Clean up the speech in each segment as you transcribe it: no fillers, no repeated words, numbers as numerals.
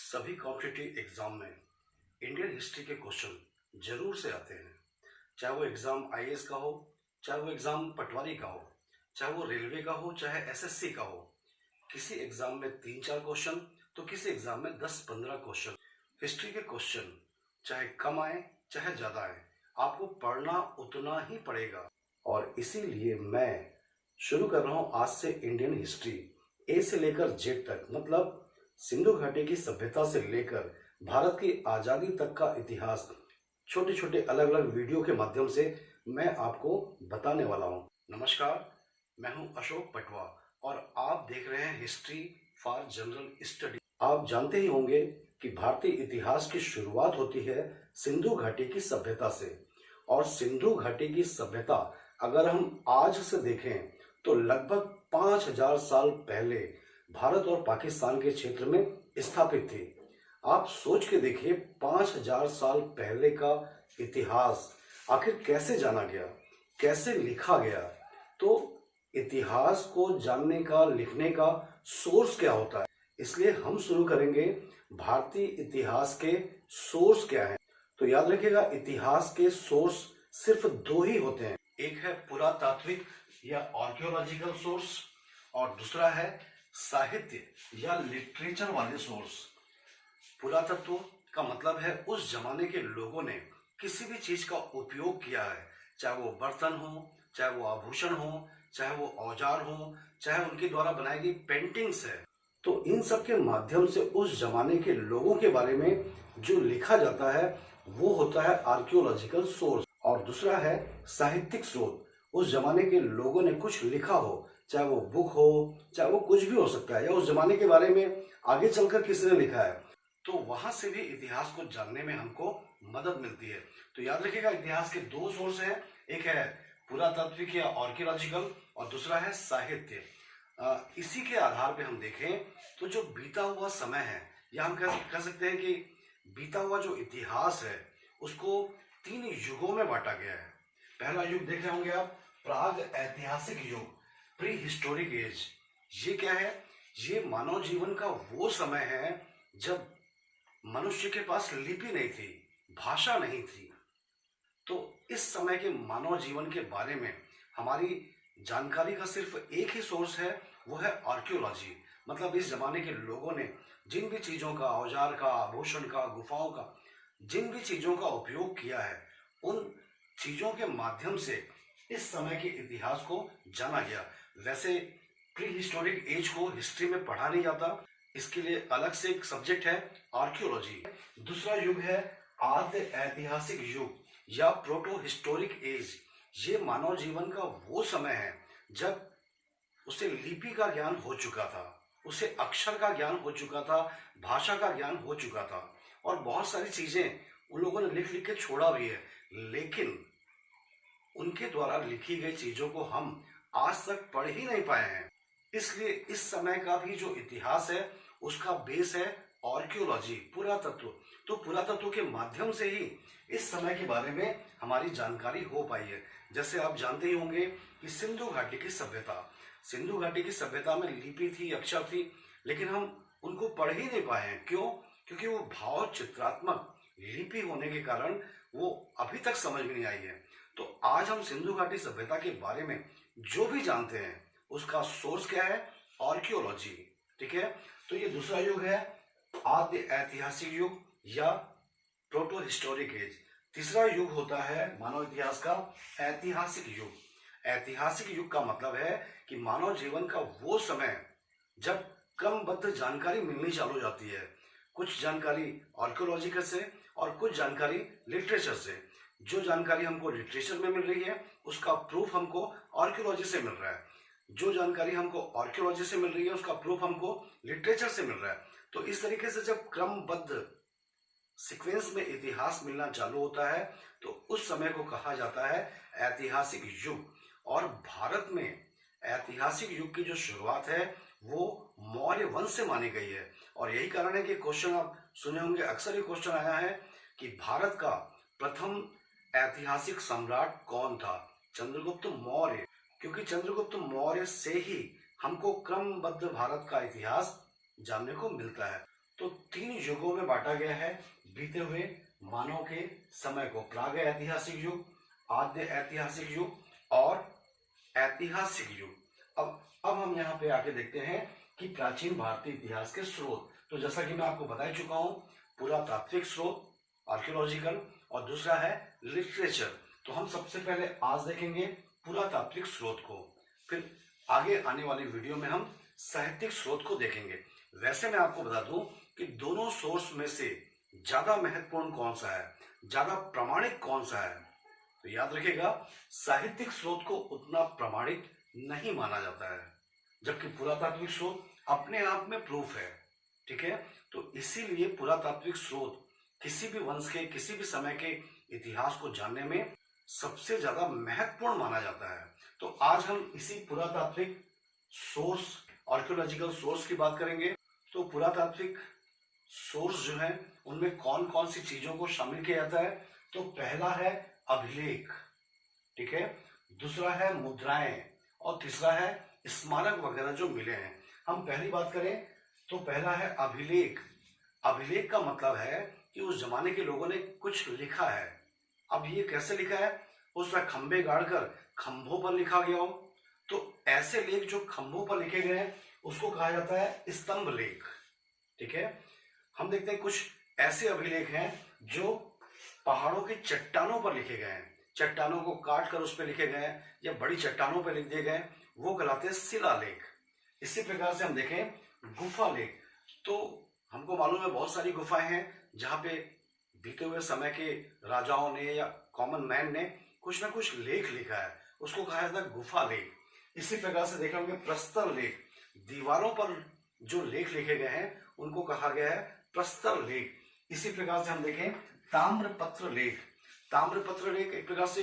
सभी competitive exam में Indian history के क्वेश्चन जरूर से आते हैं। चाहे वो एग्जाम आईएएस का हो, चाहे वो एग्जाम पटवारी का हो, चाहे वो रेलवे का हो, चाहे एसएससी का हो। किसी एग्जाम में 3-4 क्वेश्चन तो किसी एग्जाम में 10-15 क्वेश्चन। हिस्ट्री के क्वेश्चन चाहे कम आए चाहे ज्यादा आए, आपको पढ़ना उतना ही पड़ेगा। और इसीलिए मैं शुरू कर रहा हूं आज से इंडियन हिस्ट्री ए से लेकर जेड तक, मतलब सिंधु घाटी की सभ्यता से लेकर भारत की आजादी तक का इतिहास छोटे छोटे अलग अलग वीडियो के माध्यम से मैं आपको बताने वाला हूं। नमस्कार, मैं हूं अशोक पटवा और आप देख रहे हैं हिस्ट्री फॉर जनरल स्टडी। आप जानते ही होंगे कि भारतीय इतिहास की शुरुआत होती है सिंधु घाटी की सभ्यता से। और सिंधु घाटी की सभ्यता अगर हम आज से देखें तो लगभग 5000 साल पहले भारत और पाकिस्तान के क्षेत्र में स्थापित थी। आप सोच के देखिए, 5000 साल पहले का इतिहास आखिर कैसे जाना गया, कैसे लिखा गया। तो इतिहास को जानने का, लिखने का सोर्स क्या होता है, इसलिए हम शुरू करेंगे भारतीय इतिहास के सोर्स क्या हैं। तो याद रखिएगा, इतिहास के सोर्स सिर्फ 2 ही होते हैं। एक है पुरातात्विक या आर्कियोलॉजिकल सोर्स और दूसरा है साहित्य या लिटरेचर वाले सोर्स। पुरातत्व का मतलब है उस जमाने के लोगों ने किसी भी चीज का उपयोग किया है, चाहे वो बर्तन हो, चाहे वो आभूषण हो, चाहे वो औजार हो, चाहे उनके द्वारा बनाई गई पेंटिंग्स है। तो इन सब के माध्यम से उस जमाने के लोगों के बारे में जो लिखा जाता है वो होता है आर्कियोलॉजिकल सोर्स। और दूसरा है साहित्यिक स्रोत। उस जमाने के लोगों ने कुछ लिखा हो, चाहे वो बुक हो, चाहे वो कुछ भी हो सकता है, या उस जमाने के बारे में आगे चलकर किसी ने लिखा है, तो वहां से भी इतिहास को जानने में हमको मदद मिलती है। तो याद रखिएगा, इतिहास के 2 सोर्स हैं, एक है पुरातात्विक या आर्कियोलॉजिकल और दूसरा है साहित्य। इसी के आधार पे हम देखें तो जो बीता हुआ समय है, या हम कह सकते हैं कि बीता हुआ जो इतिहास है उसको 3 युगों में बांटा गया है। पहला युग देख रहे होंगे आप, प्राग ऐतिहासिक युग, प्री हिस्टोरिक एज। ये क्या है? ये मानव जीवन का वो समय है जब मनुष्य के पास लिपि नहीं थी, भाषा नहीं थी। तो इस समय के मानव जीवन के बारे में हमारी जानकारी का सिर्फ एक ही सोर्स है, वो है आर्कियोलॉजी। मतलब इस जमाने के लोगों ने जिन भी चीजों का, औजार का, आभूषण का, गुफाओं का, जिन भी चीजों का उपयोग किया है, उन चीजों के माध्यम से इस समय के इतिहास को जाना गया। वैसे प्री हिस्टोरिक एज को हिस्ट्री में पढ़ा नहीं जाता, इसके लिए अलग से एक सब्जेक्ट है आर्कियोलॉजी। दूसरा युग है आद्य ऐतिहासिक युग या प्रोटो हिस्टोरिक एज। ये मानव जीवन का वो समय है जब उसे लिपि का ज्ञान हो चुका था, उसे अक्षर का ज्ञान हो चुका था, भाषा का ज्ञान हो चुका था, और बहुत सारी चीजें उन लोगों ने लिख लिख के छोड़ा भी है, लेकिन उनके द्वारा लिखी गई चीजों को हम आज तक पढ़ ही नहीं पाए हैं। इसलिए इस समय का भी जो इतिहास है उसका बेस है आर्कियोलॉजी, पुरातत्व। तो पुरातत्व के माध्यम से ही इस समय के बारे में हमारी जानकारी हो पाई है। जैसे आप जानते ही होंगे कि सिंधु घाटी की सभ्यता में लिपि थी, अक्षर थी, लेकिन हम उनको पढ़ ही नहीं पाए हैं। क्यों? क्योंकि वो भाव चित्रात्मक लिपि होने के कारण वो अभी तक समझ में नहीं आई है। तो आज हम सिंधु घाटी सभ्यता के बारे में जो भी जानते हैं उसका सोर्स क्या है? आर्कियोलॉजी। ठीक है, तो ये दूसरा युग है आद्य ऐतिहासिक युग या प्रोटो हिस्टोरिक एज। तीसरा युग होता है मानव इतिहास का ऐतिहासिक युग। ऐतिहासिक युग का मतलब है कि मानव जीवन का वो समय जब क्रमबद्ध जानकारी मिलनी चालू हो जाती है। कुछ जानकारी आर्कियोलॉजिकल से और कुछ जानकारी लिटरेचर से। जो जानकारी हमको लिटरेचर में मिल रही है उसका प्रूफ हमको आर्कियोलॉजी से मिल रहा है, जो जानकारी हमको आर्कियोलॉजी से मिल रही है उसका प्रूफ हमको लिटरेचर से मिल रहा है। तो इस तरीके से जब क्रमबद्ध सीक्वेंस में इतिहास मिलना चालू होता है तो उस समय को कहा जाता है ऐतिहासिक युग। और भारत में ऐतिहासिक युग की जो शुरुआत है वो मौर्य वंश से मानी गई है। और यही कारण है कि क्वेश्चन आप सुने होंगे, अक्सर ये क्वेश्चन आया है कि भारत का प्रथम ऐतिहासिक सम्राट कौन था? चंद्रगुप्त मौर्य। क्योंकि चंद्रगुप्त मौर्य से ही हमको क्रमबद्ध भारत का इतिहास जानने को मिलता है। तो 3 युगों में बांटा गया है बीते हुए मानव के समय को, प्राग ऐतिहासिक युग, आद्य ऐतिहासिक युग और ऐतिहासिक युग। अब हम यहाँ पे आके देखते हैं कि प्राचीन भारतीय इतिहास के स्रोत। तो जैसा कि मैं आपको बता ही चुका हूँ, पुरातात्विक स्रोत आर्कियोलॉजिकल और दूसरा है लिटरेचर। तो हम सबसे पहले आज देखेंगे पुरातात्विक स्रोत को, फिर आगे आने वाली वीडियो में हम साहित्यिक स्रोत को देखेंगे। वैसे मैं आपको बता दूं कि दोनों सोर्स में से ज्यादा महत्वपूर्ण कौन सा है, ज्यादा प्रामाणिक कौन सा है। तो याद रखिएगा, साहित्यिक स्रोत को उतना प्रामाणिक नहीं माना जाता है, जबकि पुरातात्विक स्रोत अपने आप में प्रूफ है। ठीक है, तो इसीलिए पुरातात्विक स्रोत किसी भी वंश के, किसी भी समय के इतिहास को जानने में सबसे ज्यादा महत्वपूर्ण माना जाता है। तो आज हम इसी पुरातात्विक सोर्स, आर्कियोलॉजिकल सोर्स की बात करेंगे। तो पुरातात्विक सोर्स जो है उनमें कौन कौन सी चीजों को शामिल किया जाता है। तो पहला है अभिलेख, ठीक है, दूसरा है मुद्राएं और तीसरा है स्मारक वगैरह जो मिले हैं। हम पहली बात करें तो पहला है अभिलेख। अभिलेख का मतलब है कि उस जमाने के लोगों ने कुछ लिखा है। अब ये कैसे लिखा है, उसमें खंबे गाड़कर खंभों पर लिखा गया हो। तो ऐसे लेख जो खंभों पर लिखे गए हैं उसको कहा जाता है स्तंभ लेख। ठीक है, हम देखते हैं कुछ ऐसे अभिलेख हैं जो पहाड़ों की चट्टानों पर लिखे गए हैं, चट्टानों को काट कर उस पर लिखे गए हैं या बड़ी चट्टानों पर लिख दिए गए, वो कहलाते हैं शिलालेख। इसी प्रकार से हम देखें गुफा लेख। तो हमको मालूम है बहुत सारी गुफाएं हैं जहां पे बीते हुए समय के राजाओं ने या कॉमन मैन ने कुछ ना कुछ लेख लिखा है, उसको कहा जाता है गुफा लेख। इसी प्रकार से देखे होंगे प्रस्तर लेख, दीवारों पर जो लेख लिखे गए हैं उनको कहा गया है प्रस्तर लेख। इसी प्रकार से हम देखें ताम्रपत्र लेख। ताम्रपत्र लेख एक प्रकार से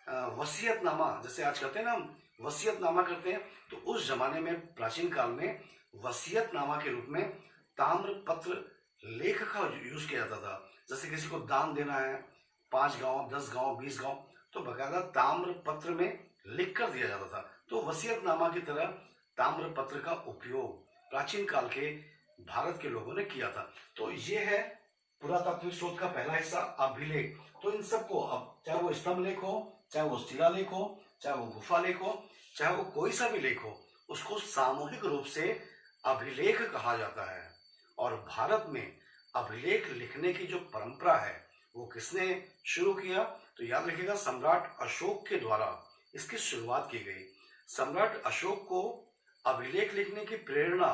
वसीयतनामा, जैसे आज करते हैं ना हम वसीयतनामा करते हैं, तो उस जमाने में प्राचीन काल में वसीयतनामा के रूप में ताम्रपत्र लेख का यूज किया जाता था। जैसे किसी को दान देना है, 5 गांव, 10 गांव, 20 गांव, तो बकायदा ताम्रपत्र में लिख कर दिया जाता था। तो वसीयतनामा की तरह ताम्रपत्र का उपयोग प्राचीन काल के भारत के लोगों ने किया था। तो ये है पुरातात्विक स्रोत का पहला हिस्सा अभिलेख। तो इन सबको, अब चाहे वो स्तंभ लेख हो, चाहे वो शिलालेख हो, चाहे वो गुफा लेख हो, चाहे वो कोई सा भी लेख हो, उसको सामूहिक रूप से अभिलेख कहा जाता है। और भारत में अभिलेख लिखने की जो परंपरा है वो किसने शुरू किया, तो याद रखिएगा सम्राट अशोक के द्वारा इसकी शुरुआत की गई। सम्राट अशोक को अभिलेख लिखने की प्रेरणा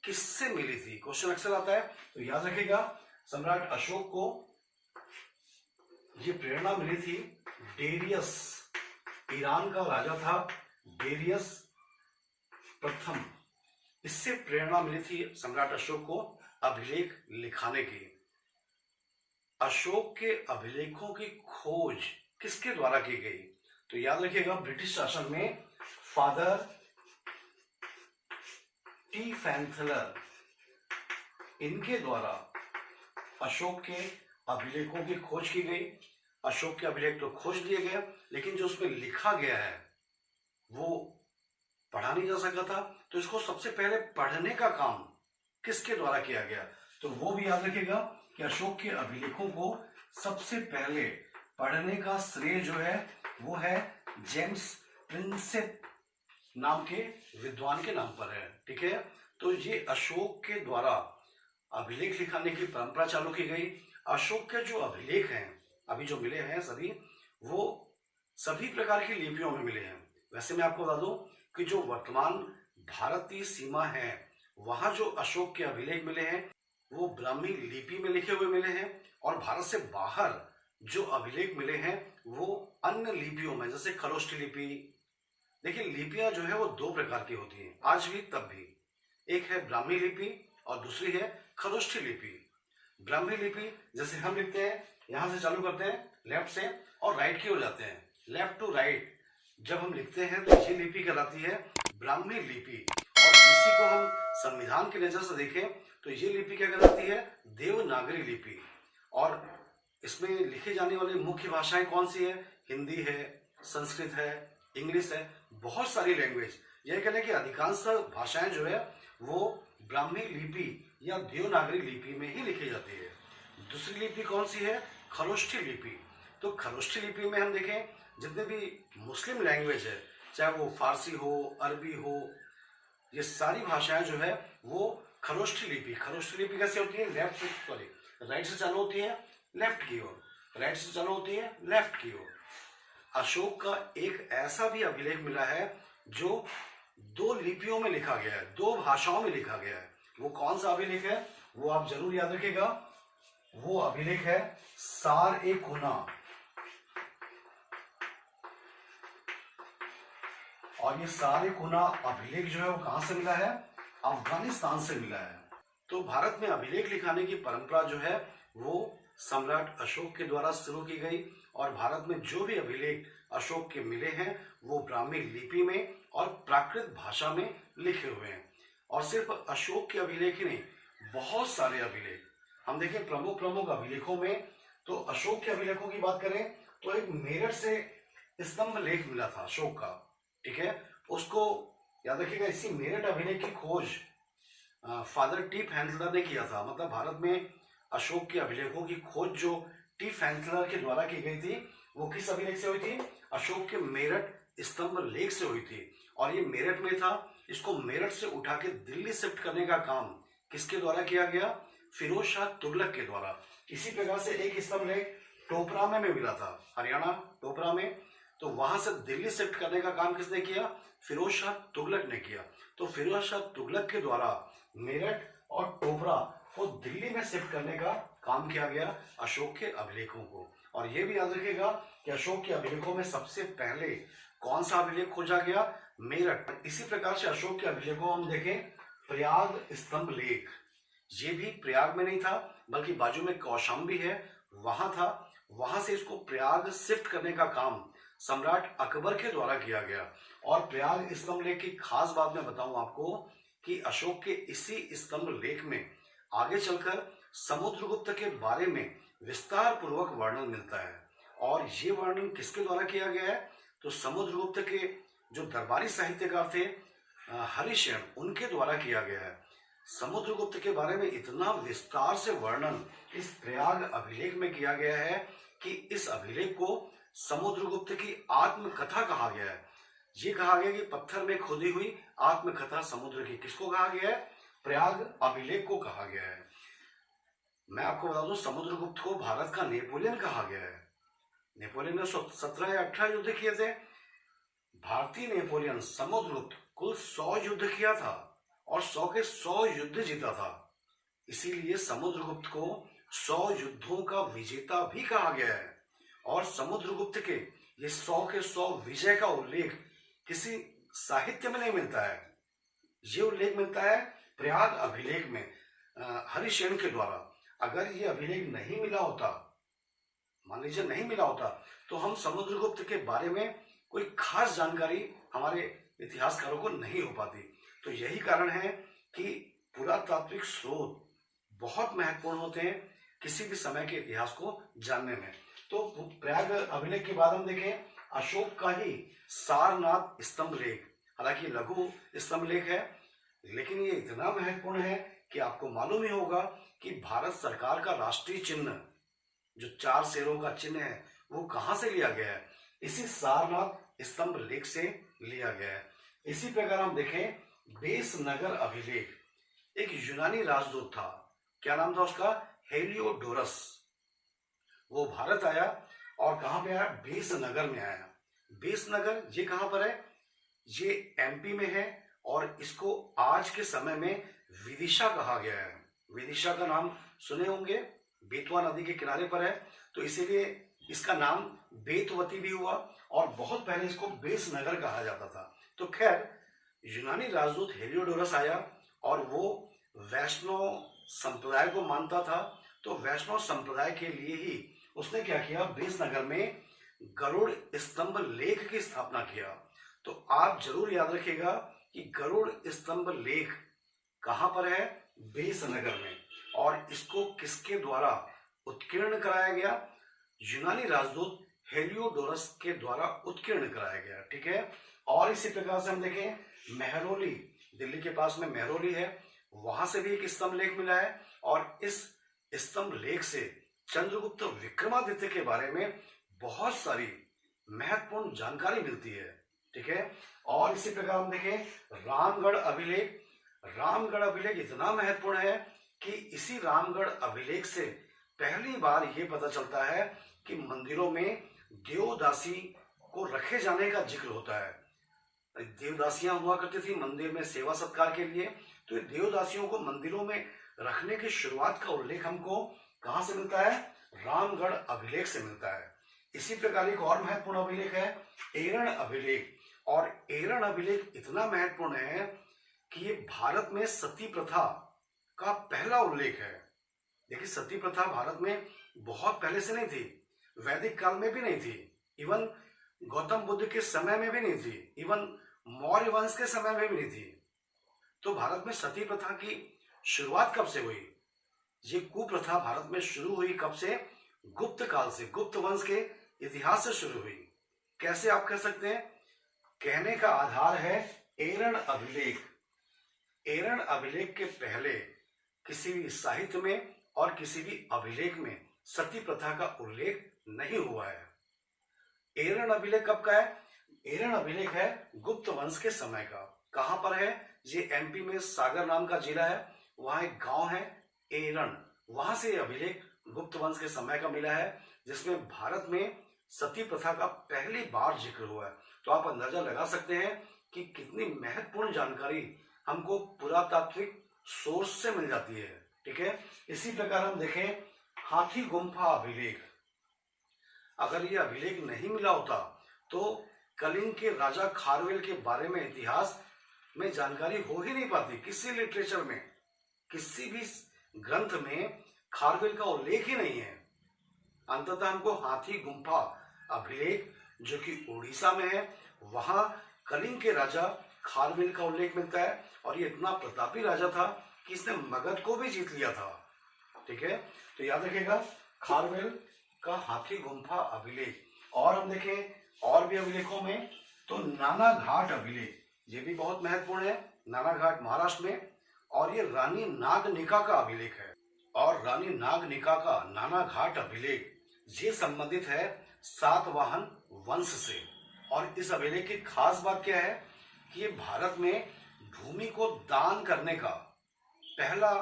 किससे मिली थी, क्वेश्चन अक्सर आता है। तो याद रखिएगा सम्राट अशोक को ये प्रेरणा मिली थी डेरियस, ईरान का राजा था डेरियस प्रथम, इससे प्रेरणा मिली थी सम्राट अशोक को अभिलेख लिखाने की। अशोक के अभिलेखों की खोज किसके द्वारा की गई, तो याद रखिएगा ब्रिटिश शासन में फादर टी फैंथलर, इनके द्वारा अशोक के अभिलेखों की खोज की गई। अशोक के अभिलेख तो खोज लिए गए, लेकिन जो उसमें लिखा गया है वो पढ़ा नहीं जा सका था। तो इसको सबसे पहले पढ़ने का काम किसके द्वारा किया गया, तो वो भी याद रखिएगा कि अशोक के अभिलेखों को सबसे पहले पढ़ने का श्रेय जो है वो है जेम्स प्रिंसेप नाम के विद्वान के नाम पर है। ठीक है, तो ये अशोक के द्वारा अभिलेख लिखाने की परंपरा चालू की गई। अशोक के जो अभिलेख हैं अभी जो मिले हैं सभी, वो सभी प्रकार की लिपियों में मिले हैं। वैसे मैं आपको बता दूं कि जो वर्तमान भारत की सीमा है वहां जो अशोक के अभिलेख मिले हैं वो ब्राह्मी लिपि में लिखे हुए मिले हैं, और भारत से बाहर जो अभिलेख मिले हैं वो अन्य लिपियों में, जैसे खरोष्ठी लिपि। देखिए लिपियां जो है वो 2 प्रकार की होती हैं, आज भी तब भी। एक है ब्राह्मी लिपि और दूसरी है खरोष्ठी लिपि। ब्राह्मी लिपि जैसे हम लिखते हैं, यहां से चालू करते हैं लेफ्ट से और राइट की ओर जाते हैं, लेफ्ट टू राइट जब हम लिखते हैं तो ये लिपि कहलाती है ब्राह्मी लिपि। और इसी को हम संविधान की नजर से देखें तो ये लिपि क्या कहलाती है, देवनागरी लिपि। और इसमें लिखी जाने वाली मुख्य भाषाएं कौन सी है, हिंदी है, संस्कृत है, इंग्लिश है, बहुत सारी लैंग्वेज। यह कहने की अधिकांश भाषाएं जो है वो ब्राह्मी लिपि या देवनागरी लिपि में ही लिखी जाती है। दूसरी लिपि कौन सी है? खरोष्ठी लिपि। तो खरोष्ठी लिपि में हम देखें जितने भी मुस्लिम लैंग्वेज है, चाहे वो फारसी हो, अरबी हो, ये सारी भाषाएं जो है वो खरोष्ठी लिपि। खरोष्ठी लिपि कैसे होती है? राइट से चालू होती है लेफ्ट की ओर, राइट से चालू होती है लेफ्ट की ओर। अशोक का एक ऐसा भी अभिलेख मिला है जो दो लिपियों में लिखा गया है, दो भाषाओं में लिखा गया है। वो कौन सा अभिलेख है? वो आप जरूर याद रखिएगा। वो अभिलेख है सार-ए-कुना। और ये सार-ए-कुना अभिलेख जो है वो कहां से मिला है? अफगानिस्तान से मिला है। तो भारत में अभिलेख लिखाने की परंपरा जो है वो सम्राट अशोक के द्वारा शुरू की गई, और भारत में जो भी अभिलेख अशोक के मिले हैं वो ब्राह्मी लिपि में और प्राकृत भाषा में लिखे हुए हैं। और सिर्फ अशोक के अभिलेख ही नहीं, बहुत सारे अभिलेख हम देखें प्रमुख अभिलेखों में। तो अशोक के अभिलेखों की बात करें तो एक मेरठ से स्तंभ लेख मिला था अशोक का, ठीक है, उसको याद रखिएगा। इसी मेरठ अभिलेख की खोज फादर टी फैंसलर ने किया था। मतलब भारत में अशोक के अभिलेखों की खोज जो टी फैंसलर के द्वारा की गई थी वो किस अभिलेख से हुई थी? अशोक के मेरठ स्तंभ लेख से हुई थी। और ये मेरठ में था। इसको मेरठ से उठा के दिल्ली शिफ्ट करने का काम किसके द्वारा किया गया? फिरोज शाह तुगलक के द्वारा। इसी प्रकार से एक स्तंभ लेख टोपरा में मिला था, हरियाणा टोपरा में। तो वहां से दिल्ली शिफ्ट करने का काम किसने किया? फिरोज शाह तुगलक ने किया। तो फिरोज शाह तुगलक के द्वारा मेरठ और टोपरा को दिल्ली में शिफ्ट करने का काम किया गया अशोक के अभिलेखों को। और ये भी याद रखिएगा कि अशोक के अभिलेखों में सबसे पहले कौन सा अभिलेख खोजा गया? मेरठ। इसी प्रकार से अशोक के अभिलेखों हम देखें प्रयाग स्तंभ लेख, ये भी प्रयाग में नहीं था बल्कि बाजू में कौशाम्बी है, वहां था। वहां से इसको प्रयाग शिफ्ट करने का काम सम्राट अकबर के द्वारा किया गया। और प्रयाग स्तंभ लेख की खास बात मैं बताऊं आपको कि अशोक के इसी स्तंभ लेख में आगे चलकर समुद्रगुप्त के बारे में विस्तार पूर्वक वर्णन मिलता है। और ये वर्णन किसके द्वारा किया गया है? तो समुद्रगुप्त के जो दरबारी साहित्यकार थे हरिशयन, उनके द्वारा किया गया है। समुद्रगुप्त के बारे में इतना विस्तार से वर्णन इस प्रयाग अभिलेख में किया गया है कि इस अभिलेख को समुद्रगुप्त की आत्मकथा कहा गया है। ये कहा गया कि पत्थर में खुदी हुई आत्मकथा समुद्र की। किसको कहा गया है? प्रयाग अभिलेख को कहा गया है। मैं आपको बता दूं समुद्रगुप्त को भारत का नेपोलियन कहा गया है। नेपोलियन ने 17 या 18 युद्ध किए थे। भारतीय नेपोलियन समुद्रगुप्त कुल 100 युद्ध किया था और 100 के 100 युद्ध जीता था। इसीलिए समुद्रगुप्त को 100 युद्धों का विजेता भी कहा गया है। और समुद्रगुप्त के ये 100 के 100 विजय का उल्लेख किसी साहित्य में नहीं मिलता है। ये उल्लेख मिलता है प्रयाग अभिलेख में हरिशयन के द्वारा। अगर ये अभिलेख नहीं मिला होता, मान लीजिए नहीं मिला होता, तो हम समुद्रगुप्त के बारे में कोई खास जानकारी हमारे इतिहासकारों को नहीं हो पाती। तो यही कारण है कि पुरातात्विक स्रोत बहुत महत्वपूर्ण होते हैं किसी भी समय के इतिहास को जानने में। तो प्रयाग अभिलेख के बाद हम देखें अशोक का ही सारनाथ स्तंभ लेख, हालांकि लघु स्तंभ लेख है लेकिन ये इतना महत्वपूर्ण है कि आपको मालूम ही होगा कि भारत सरकार का राष्ट्रीय चिन्ह जो 4 शेरों का चिन्ह है वो कहां से लिया गया है? इसी सारनाथ स्तंभ लेख से लिया गया है। इसी प्रकार हम देखें बेसनगर अभिलेख, एक यूनानी राजदूत था, क्या नाम था उसका? हेलियोडोरस। वो भारत आया और कहां पे आया? बेसनगर में आया। बेसनगर ये कहां पर है? ये एमपी में है और इसको आज के समय में विदिशा कहा गया है। विदिशा का नाम सुने होंगे, बेतवा नदी के किनारे पर है, तो इसीलिए इसका नाम बेतवती भी हुआ और बहुत पहले इसको बेसनगर कहा जाता था। तो खैर यूनानी राजदूत हेलियोडोरस आया और वो वैष्णव संप्रदाय को मानता था। तो वैष्णव संप्रदाय के लिए ही उसने क्या किया? बेसनगर में गरुड़ स्तंभ लेख की स्थापना किया। तो आप जरूर याद रखिएगा कि गरुड़ स्तंभ लेख कहां पर है? बेसनगर में। और इसको किसके द्वारा उत्कीर्ण कराया गया? यूनानी राजदूत हेलियोडोरस के द्वारा उत्कीर्ण कराया गया, ठीक है। और इसी प्रकार से हम देखें मेहरौली, दिल्ली के पास में मेहरौली है, वहां से भी एक स्तंभ लेख मिला है और इस स्तंभ लेख से चंद्रगुप्त विक्रमादित्य के बारे में बहुत सारी महत्वपूर्ण जानकारी मिलती है। ठीक है, और इसी प्रकार हम देखें रामगढ़ अभिलेख। रामगढ़ अभिलेख इतना महत्वपूर्ण है कि इसी रामगढ़ अभिलेख से पहली बार ये पता चलता है कि मंदिरों में देवदासी को रखे जाने का जिक्र होता है। देवदासियां हुआ करती थी मंदिर में सेवा सत्कार के लिए, तो देवदासियों को मंदिरों में रखने की शुरुआत का उल्लेख हमको कहां से मिलता है? रामगढ़ अभिलेख से मिलता है। इसी प्रकार एक और महत्वपूर्ण अभिलेख है एरण अभिलेख, और एरण अभिलेख इतना महत्वपूर्ण है कि ये भारत में सती प्रथा का पहला उल्लेख है। देखिए, सती प्रथा भारत में बहुत पहले से नहीं थी, वैदिक काल में भी नहीं थी, इवन गौतम बुद्ध के समय में भी नहीं थी, इवन मौर्य वंश के समय में भी नहीं थी। तो भारत में सती प्रथा की शुरुआत कब से हुई? ये कुप्रथा भारत में शुरू हुई कब से? गुप्त काल से, गुप्त वंश के इतिहास से शुरू हुई। कैसे आप कह सकते हैं? कहने का आधार है एरण अभिलेख। एरण अभिलेख के पहले किसी भी साहित्य में और किसी भी अभिलेख में सती प्रथा का उल्लेख नहीं हुआ है। एरण अभिलेख कब का है? एरण अभिलेख है गुप्त वंश के समय का। कहां पर है? ये एमपी में सागर नाम का जिला है, वहां एक गांव है एरण, वहां से अभिलेख गुप्त वंश के समय का मिला है, जिसमें भारत में सती प्रथा का पहली बार जिक्र हुआ है। तो आप अंदाजा लगा सकते हैं कि कितनी महत्वपूर्ण जानकारी हमको पुरातात्विक सोर्स से मिल जाती है। ठीक है, इसी प्रकार हम देखें हाथी गुम्फा अभिलेख। अगर ये अभिलेख नहीं मिला होता तो कलिंग के राजा खारवेल के बारे में इतिहास में जानकारी हो ही नहीं पाती। किसी लिटरेचर में, किसी भी ग्रंथ में खारवेल का उल्लेख ही नहीं है। अंततः हमको हाथी गुम्फा अभिलेख, जो कि उड़ीसा में है, वहां कलिंग के राजा खारवेल का उल्लेख मिलता है, और ये इतना प्रतापी राजा था कि इसने मगध को भी जीत लिया था। ठीक है, तो याद रखिएगा खारवेल का हाथी गुम्फा अभिलेख। और हम देखें और भी अभिलेखों में तो नाना घाट अभिलेख, ये भी बहुत महत्वपूर्ण है। नाना घाट महाराष्ट्र में, और ये रानी नागनिका का अभिलेख है। और रानी नागनिका का नाना घाट अभिलेख ये संबंधित है सातवाहन वंश से। और इस अभिलेख की खास बात क्या है कि ये भारत में भूमि को दान करने का पहला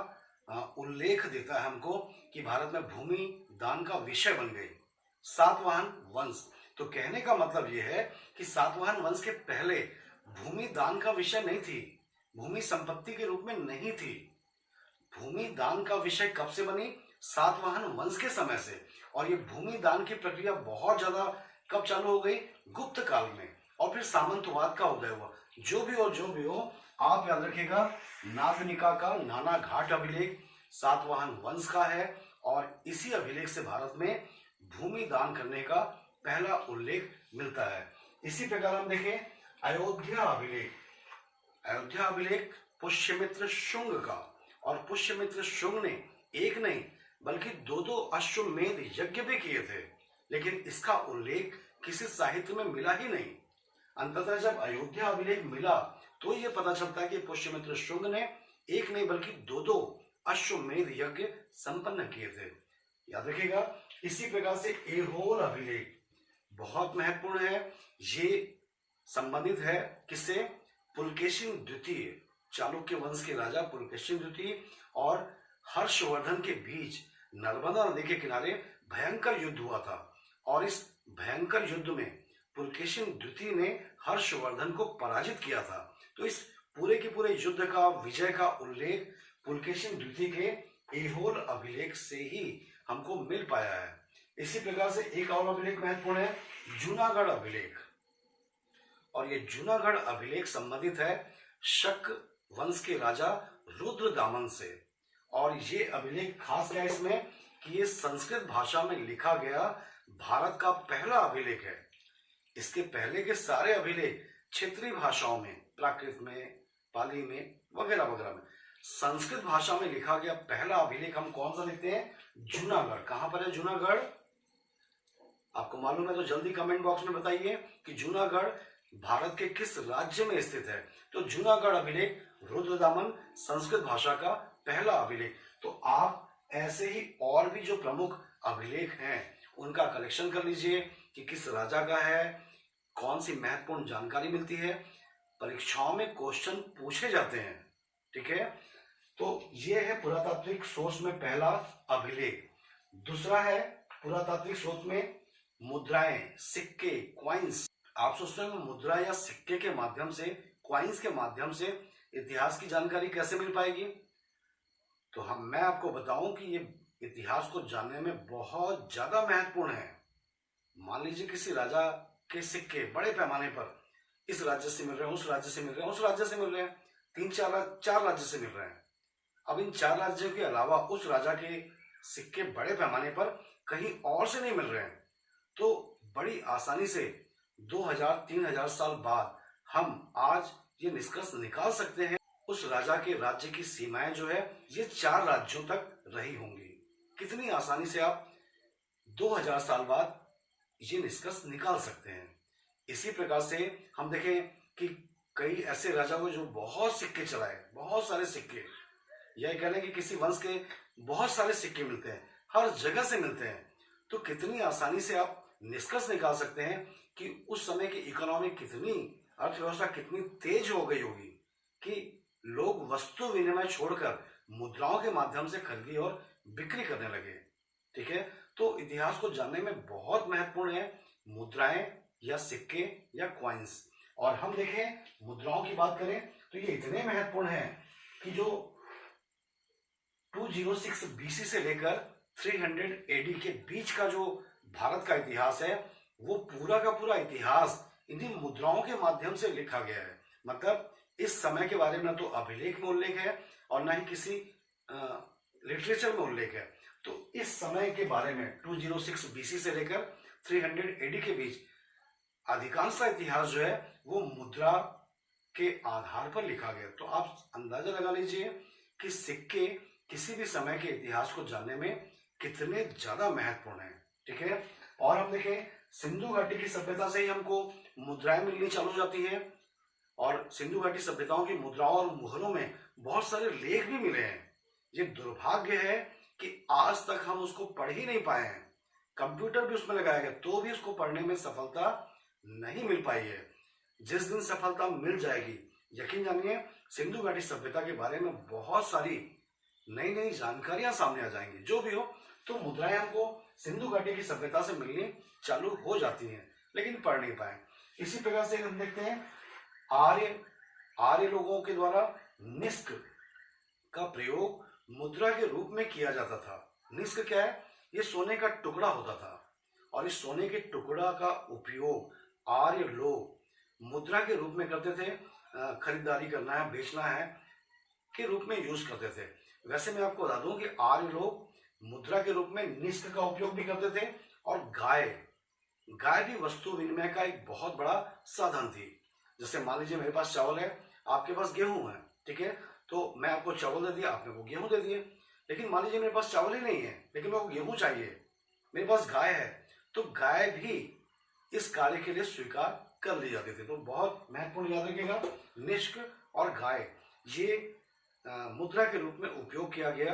उल्लेख देता है हमको, कि भारत में भूमि दान का विषय बन गई सातवाहन वंश। तो कहने का मतलब यह है कि सातवाहन वंश के पहले भूमि दान का विषय नहीं थी, भूमि संपत्ति के रूप में नहीं थी। भूमि दान का विषय कब से बनी? सातवाहन वंश के समय से। और ये भूमि दान की प्रक्रिया बहुत ज्यादा कब चालू हो गई? गुप्त काल में, और फिर सामंतवाद का उदय हुआ। जो भी हो आप याद रखिएगा नागनिका का नाना घाट अभिलेख सातवाहन वंश का है, और इसी अभिलेख से भारत में भूमि दान करने का पहला उल्लेख मिलता है। इसी प्रकार हम देखें अयोध्या अभिलेख। अयोध्या अभिलेख पुष्यमित्र शुंग का, और पुष्यमित्र शुंग ने एक नहीं बल्कि दो अश्वमेध यज्ञ भी किए थे, लेकिन इसका उल्लेख किसी साहित्य में मिला ही नहीं। अंततः जब अयोध्या अभिलेख मिला तो ये पता चलता है कि पुष्यमित्र शुंग ने एक नहीं बल्कि दो अश्वमेध यज्ञ संपन्न किए थे। याद रखिएगा। इसी प्रकार से ऐहोल अभिलेख बहुत महत्वपूर्ण है। ये संबंधित है किससे? पुलकेशिन द्वितीय, चालुक्य वंश के राजा पुलकेशिन द्वितीय और हर्षवर्धन के बीच नर्मदा नदी के किनारे भयंकर युद्ध हुआ था, और इस भयंकर युद्ध में पुलकेशिन द्वितीय ने हर्षवर्धन को पराजित किया था। तो इस पूरे के पूरे युद्ध का, विजय का उल्लेख पुलकेशिन द्वितीय के ऐहोल अभिलेख से ही हमको मिल पाया है। इसी प्रकार से एक और अभिलेख महत्वपूर्ण है जूनागढ़ अभिलेख, और ये जूनागढ़ अभिलेख संबंधित है शक वंश के राजा रुद्रदामन से। और ये अभिलेख खास क्या है इसमें कि ये संस्कृत भाषा में लिखा गया भारत का पहला अभिलेख है। इसके पहले के सारे अभिलेख क्षेत्रीय भाषाओं में, प्राकृत में, पाली में वगैरह वगैरह में, संस्कृत भाषा में लिखा गया पहला अभिलेख हम कौन सा लिखते हैं? जूनागढ़। कहां पर है जूनागढ़? आपको मालूम है तो जल्दी कमेंट बॉक्स में बताइए कि जूनागढ़ भारत के किस राज्य में स्थित है। तो जूनागढ़ अभिलेख रुद्रदामन संस्कृत भाषा का पहला अभिलेख। तो आप ऐसे ही और भी जो प्रमुख अभिलेख हैं उनका कलेक्शन कर लीजिए कि किस राजा का है, कौन सी महत्वपूर्ण जानकारी मिलती है, परीक्षाओं में क्वेश्चन पूछे जाते हैं। ठीक है, तो ये है पुरातात्विक सोर्स में पहला अभिलेख। दूसरा है पुरातात्विक स्रोत में मुद्राएं, सिक्के, क्वाइंस। आप सोचते हैं मुद्रा या सिक्के के माध्यम से, क्वाइंस के माध्यम से इतिहास की जानकारी कैसे मिल पाएगी? तो मैं आपको बताऊं कि ये इतिहास को जानने में बहुत ज्यादा महत्वपूर्ण है। मान लीजिए किसी राजा के सिक्के बड़े पैमाने पर इस राज्य से मिल रहे हैं, उस राज्य से मिल रहे हैं, उस राज्य से मिल रहे हैं, चार राज्य से मिल रहे हैं। अब इन चार राज्यों के अलावा उस राजा के सिक्के बड़े पैमाने पर कहीं और से नहीं मिल रहे हैं, तो बड़ी आसानी से 2000-3000 साल बाद हम आज ये निष्कर्ष निकाल सकते हैं उस राजा के राज्य की सीमाएं जो है ये 4 राज्यों तक रही होंगी। कितनी आसानी से आप 2000 साल बाद ये निष्कर्ष निकाल सकते हैं। इसी प्रकार से हम देखें कि कई ऐसे राजा हुए जो बहुत सिक्के चलाए, बहुत सारे सिक्के, यह कह लें कि किसी वंश के बहुत सारे सिक्के मिलते हैं, हर जगह से मिलते हैं। तो कितनी आसानी से आप निष्कर्ष निकाल सकते हैं कि उस समय की इकोनॉमी कितनी, अर्थव्यवस्था कितनी तेज हो गई होगी कि लोग वस्तु विनिमय छोड़कर मुद्राओं के माध्यम से खरीदी और बिक्री करने लगे। ठीक है, तो इतिहास को जानने में बहुत महत्वपूर्ण है मुद्राएं या सिक्के या क्वाइंस। और हम देखें मुद्राओं की बात करें तो ये इतने महत्वपूर्ण है कि जो 206 बीसी से लेकर 300 एडी के बीच का जो भारत का इतिहास है वो पूरा का पूरा इतिहास इन्हीं मुद्राओं के माध्यम से लिखा गया है। मतलब इस समय के बारे में तो अभिलेख में उल्लेख है और न ही किसी लिटरेचर में उल्लेख है। तो इस समय के बारे में 206 बीसी से लेकर 300 एडी के बीच अधिकांश का इतिहास जो है वो मुद्रा के आधार पर लिखा गया। तो आप अंदाजा लगा लीजिए कि सिक्के किसी भी समय के इतिहास को जानने में कितने ज्यादा महत्वपूर्ण है। ठीक है, और हम देखें सिंधु घाटी की सभ्यता से ही हमको मुद्राएं मिलनी चालू हो जाती हैं और सिंधु घाटी सभ्यताओं की मुद्राओं और मुहरों में बहुत सारे लेख भी मिले हैं। ये दुर्भाग्य है कि आज तक हम उसको पढ़ ही नहीं पाए हैं। कंप्यूटर भी उसमें लगाया गया तो भी उसको पढ़ने में सफलता नहीं मिल पाई है। जिस दिन सफलता मिल जाएगी यकीन जानिए सिंधु घाटी सभ्यता के बारे में बहुत सारी नई नई जानकारियां सामने आ जाएंगी। जो भी हो, तो मुद्राएं हमको सिंधु घाटी की सभ्यता से मिलनी चालू हो जाती हैं लेकिन पढ़ नहीं पाए। इसी प्रकार से हम देखते हैं आर्य लोगों के द्वारा निष्क का प्रयोग मुद्रा के रूप में किया जाता था। निष्क क्या है? ये सोने का टुकड़ा होता था और इस सोने के टुकड़ा का उपयोग आर्य लोग मुद्रा के रूप में करते थे। खरीदारी करना है, बेचना है के रूप में यूज करते थे। वैसे मैं आपको बता दूं कि आर्य लोग मुद्रा के रूप में निष्क का उपयोग भी करते थे और गाय भी वस्तु विनिमय का एक बहुत बड़ा साधन थी। जैसे मान लीजिए मेरे पास चावल है, आपके पास गेहूं है, ठीक है, तो मैं आपको चावल दे दिया, आपने को गेहूं दे दिए। लेकिन मान लीजिए मेरे पास चावल ही नहीं है लेकिन मेरे को गेहूं चाहिए, मेरे पास गाय है, तो गाय भी इस कार्य के लिए स्वीकार कर ली जाती थी। तो बहुत महत्वपूर्ण याद रखिएगा, निष्क और गाय ये मुद्रा के रूप में उपयोग किया गया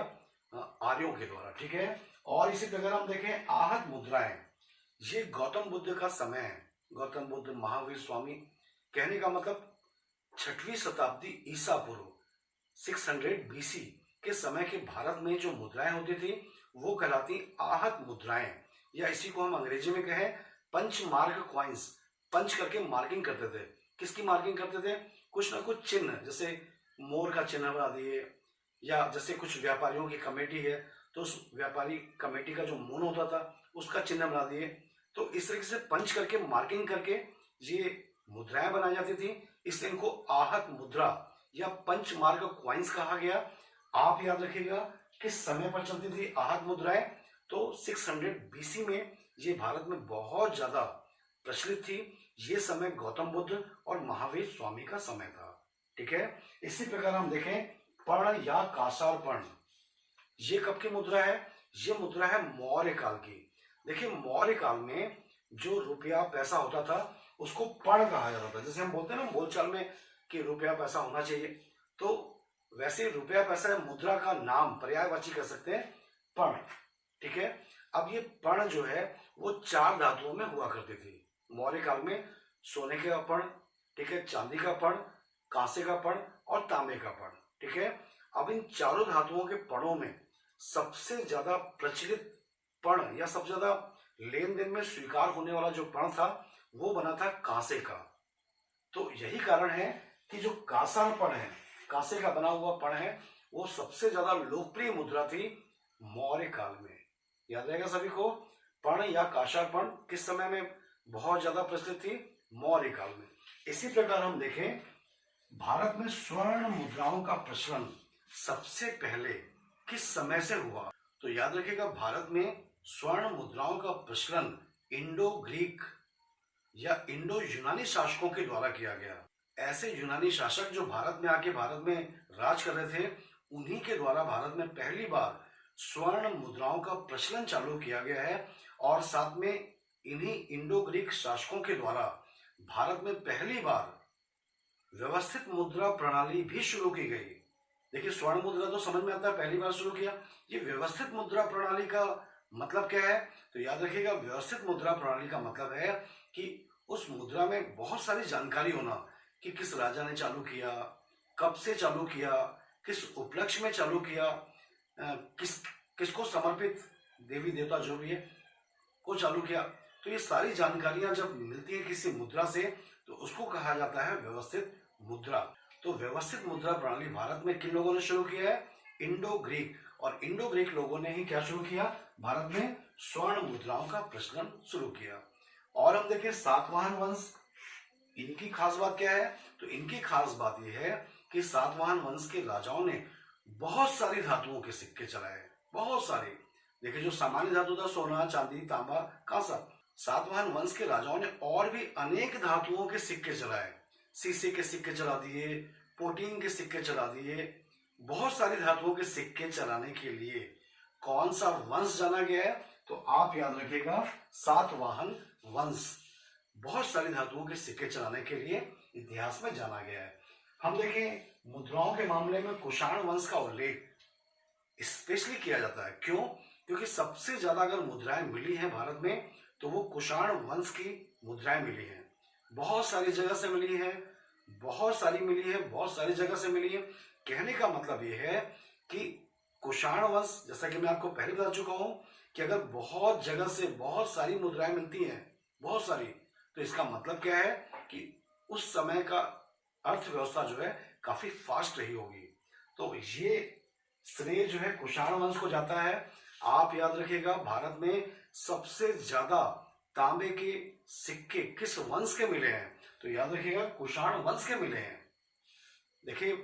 आर्यों के द्वारा। ठीक है, और इसी प्रकार हम देखें आहत मुद्राएं, ये गौतम बुद्ध का समय है। गौतम बुद्ध, महावीर स्वामी, कहने का मतलब 6वीं शताब्दी ईसा पूर्व 600 बीसी के समय के भारत में जो मुद्राएं होती थी वो कहलाती आहत मुद्राएं, या इसी को हम अंग्रेजी में कहें पंच मार्क क्वाइंस। पंच करके मार्किंग करते थे। किसकी मार्किंग करते थे? कुछ ना कुछ चिन्ह, जैसे मोर का चिन्ह बना दिए, या जैसे कुछ व्यापारियों की कमेटी है तो उस व्यापारी कमेटी का जो मुन होता था उसका चिन्ह बना दिए। तो इस तरीके से पंच करके, मार्किंग करके ये मुद्राएं बनाई जाती थी। इसलिए इनको आहत मुद्रा या पंच मार्क क्वाइंस कहा गया। आप याद रखिएगा किस समय पर चलती थी आहत मुद्राएं, तो 600 बीसी में ये भारत में बहुत ज्यादा प्रचलित थी। ये समय गौतम बुद्ध और महावीर स्वामी का समय था। ठीक है, इसी प्रकार हम देखें पर्ण या कासार पर्ण, ये कब की मुद्रा है? ये मुद्रा है मौर्य काल की। देखिए मौर्य काल में जो रुपया पैसा होता था उसको पर्ण कहा जाता था। जैसे हम बोलते हैं ना बोलचाल में कि रुपया पैसा होना चाहिए, तो वैसे रुपया पैसा मुद्रा का नाम पर्यायवाची कर सकते हैं पण, ठीक है। अब ये पण जो है वो 4 धातुओं में हुआ करती थी मौर्य काल में। सोने का पण, ठीक है, चांदी का पण, कांसे का पण और तांबे का पण, ठीक है। अब इन चारों धातुओं के पणों में सबसे ज्यादा प्रचलित पण या सबसे ज्यादा लेन देन में स्वीकार होने वाला जो पण था वो बना था कांसे का। तो यही कारण है कि जो कांसा पण है, कांसे का बना हुआ पण है, वो सबसे ज्यादा लोकप्रिय मुद्रा थी मौर्य काल में। याद रहेगा सभी को, पण या कांसापण किस समय में बहुत ज्यादा प्रचलित थी? मौर्य काल में। इसी प्रकार हम देखें भारत में स्वर्ण मुद्राओं का प्रचलन सबसे पहले किस समय से हुआ? तो याद रखिएगा भारत में स्वर्ण मुद्राओं का प्रचलन इंडो ग्रीक या इंडो यूनानी शासकों के द्वारा किया गया। ऐसे यूनानी शासक जो भारत में आके भारत में राज कर रहे थे, उन्हीं के द्वारा भारत में पहली बार स्वर्ण मुद्राओं का प्रचलन चालू किया गया है। और साथ में इन्हीं इंडो ग्रीक शासकों के द्वारा भारत में पहली बार व्यवस्थित मुद्रा प्रणाली भी शुरू की गई। देखिए स्वर्ण मुद्रा तो समझ में आता है, पहली बार शुरू किया। ये व्यवस्थित मुद्रा प्रणाली का मतलब क्या है? तो याद रखिएगा व्यवस्थित मुद्रा प्रणाली का मतलब है कि उस मुद्रा में बहुत सारी जानकारी होना कि किस राजा ने चालू किया, कब से चालू किया, किस उपलक्ष्य में चालू किया, किसको समर्पित देवी देवता जो भी है को चालू किया। तो ये सारी जानकारियां जब मिलती है किसी मुद्रा से तो उसको कहा जाता है व्यवस्थित मुद्रा। तो व्यवस्थित मुद्रा प्रणाली भारत में किन लोगों ने शुरू किया है? Indo Greek. और इंडो ग्रीक लोगों ने ही क्या शुरू किया? भारत में स्वर्ण मुद्राओं का प्रचलन शुरू किया। और हम देखें सातवाहन वंश, इनकी खास बात क्या है? तो इनकी खास बात यह है कि सातवाहन वंश के राजाओं ने बहुत सारी धातुओं के सिक्के चलाए, बहुत सारे। देखिए जो सामान्य धातु था सोना, चांदी, तांबा, कांसा, सातवाहन वंश के राजाओं ने और भी अनेक धातुओं के सिक्के चलाए। शीशे के सिक्के चला दिए, प्रोटीन के सिक्के चला दिए। बहुत सारी धातुओं के सिक्के चलाने के लिए कौन सा वंश जाना गया है? तो आप याद रखिएगा सातवाहन वंश बहुत सारी धातुओं के सिक्के चलाने के लिए इतिहास में जाना गया है। हम देखें मुद्राओं के मामले में कुषाण वंश का उल्लेख स्पेशली किया जाता है। क्यों? क्योंकि सबसे ज्यादा अगर मुद्राएं मिली हैं भारत में तो वो कुषाण वंश की मुद्राएं मिली हैं। बहुत सारी जगह से मिली है, बहुत सारी मिली है, बहुत सारी जगह से मिली है। कहने का मतलब ये है कि कुषाण वंश, जैसा कि मैं आपको पहले बता चुका हूं कि अगर बहुत जगह से बहुत सारी मुद्राएं मिलती हैं, बहुत सारी, तो इसका मतलब क्या है कि उस समय का अर्थव्यवस्था जो है काफी फास्ट रही होगी। तो ये श्रेय जो है कुषाण वंश को जाता है। आप याद रखिएगा भारत में सबसे ज्यादा तांबे के सिक्के किस वंश के मिले हैं? तो याद रखिएगा कुषाण वंश के मिले हैं। देखिए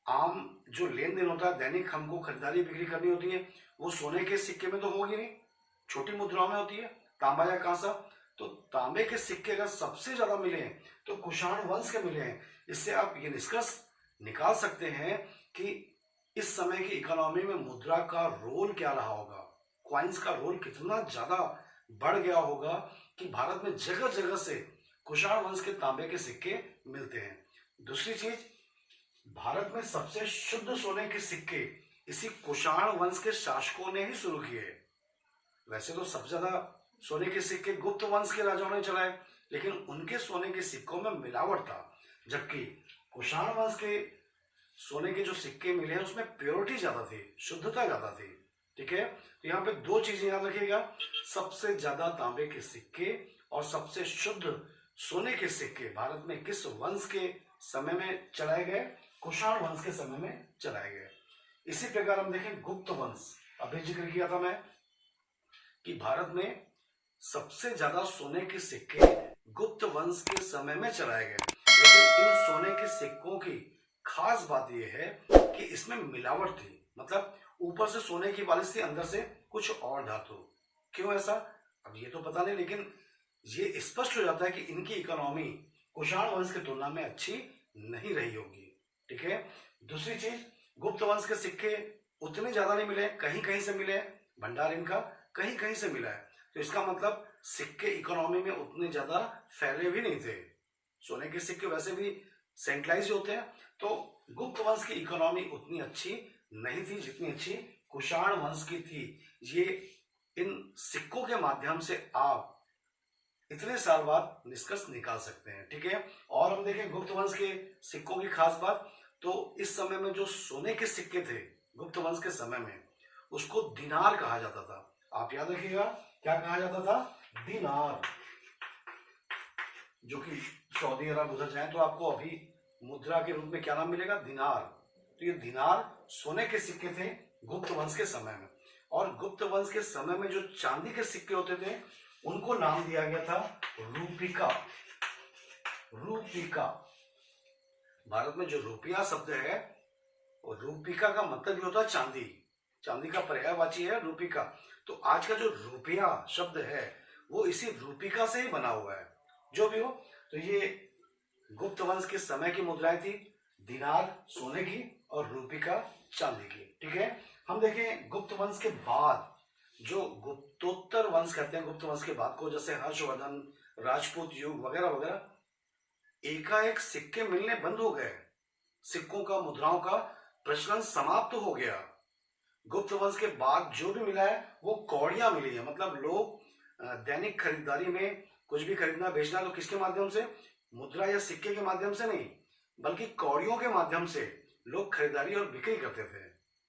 आम जो लेन देन होता है, दैनिक हमको खरीदारी बिक्री करनी होती है, वो सोने के सिक्के में तो होगी नहीं, छोटी मुद्राओं में होती है, तांबा या कांसा। तो तांबे के सिक्के अगर सबसे ज्यादा मिले हैं तो कुषाण वंश के मिले हैं। इससे आप ये निष्कर्ष निकाल सकते हैं कि इस समय की इकोनॉमी में मुद्रा का रोल क्या रहा होगा, क्वाइंस का रोल कितना ज्यादा बढ़ गया होगा कि भारत में जगह जगह से कुषाण वंश के तांबे के सिक्के मिलते हैं। दूसरी चीज, भारत में सबसे शुद्ध सोने के सिक्के इसी कुषाण वंश के शासकों ने ही शुरू किए। वैसे तो सबसे ज्यादा सोने के सिक्के गुप्त वंश के राजाओं ने चलाए, लेकिन उनके सोने के सिक्कों में मिलावट था, जबकि कुषाण वंश के सोने के जो सिक्के मिले हैं उसमें प्योरिटी ज्यादा थी, शुद्धता ज्यादा थी। ठीक है, तो यहाँ पे दो चीजें याद रखिएगा, सबसे ज्यादा तांबे के सिक्के और सबसे शुद्ध सोने के सिक्के भारत में किस वंश के समय में चलाए गए? कुषाण वंश के समय में चलाए गए। इसी प्रकार हम देखें गुप्त वंश, अभी जिक्र किया था मैं कि भारत में सबसे ज्यादा सोने के सिक्के गुप्त वंश के समय में चलाए गए। लेकिन इन सोने के सिक्कों की खास बात यह है कि इसमें मिलावट थी, मतलब ऊपर से सोने की पॉलिश थी, अंदर से कुछ और धातु। क्यों ऐसा? अब ये तो पता नहीं, लेकिन ये स्पष्ट हो जाता है कि इनकी इकोनॉमी कुषाण वंश की तुलना में अच्छी नहीं रही होगी। ठीक है, दूसरी चीज, गुप्त वंश के सिक्के उतने ज्यादा नहीं मिले, कहीं कहीं से मिले, भंडार इनका कहीं कहीं से मिला है। तो इसका मतलब सिक्के इकोनॉमी में उतने ज्यादा फैले भी नहीं थे। सोने के सिक्के वैसे भी सेंट्रलाइज होते हैं, तो गुप्त वंश की इकोनॉमी उतनी अच्छी नहीं थी जितनी अच्छी कुषाण वंश की थी। ये इन सिक्कों के माध्यम से आप इतने साल बाद निष्कर्ष निकाल सकते हैं। ठीक है, और हम देखें गुप्त वंश के सिक्कों की खास बात, तो इस समय में जो सोने के सिक्के थे गुप्त वंश के समय में, उसको दिनार कहा जाता था। आप याद रखिएगा, क्या कहा जाता था? दिनार। जो कि सऊदी अरब उधर जाए तो आपको अभी मुद्रा के रूप में क्या नाम मिलेगा? दिनार। तो ये दिनार सोने के सिक्के थे गुप्त वंश के समय में। और गुप्त वंश के समय में जो चांदी के सिक्के होते थे उनको नाम दिया गया था रूपिका। रूपिका। भारत में जो रुपया शब्द है, और रूपिका का मतलब भी होता है चांदी। चांदी का पर्यायवाची है रूपिका। तो आज का जो रुपया शब्द है वो इसी रूपिका से ही बना हुआ है। जो भी हो, तो ये गुप्त वंश के समय की मुद्राएं थी, दिनार सोने की और रूपिका चांदी की। ठीक है, हम देखें गुप्त वंश के बाद जो गुप्तोत्तर वंश कहते हैं, गुप्त वंश के बाद को, जैसे हर्षवर्धन, राजपूत युग वगैरह वगैरह, एकाएक सिक्के मिलने बंद हो गए। सिक्कों का, मुद्राओं का प्रचलन समाप्त हो गया। गुप्त वंश के बाद जो भी मिला है वो कौड़ियां मिली है। मतलब लोग दैनिक खरीदारी में कुछ भी खरीदना बेचना तो किसके माध्यम से? मुद्रा या सिक्के के माध्यम से नहीं, बल्कि कौड़ियों के माध्यम से लोग खरीदारी और बिक्री करते थे।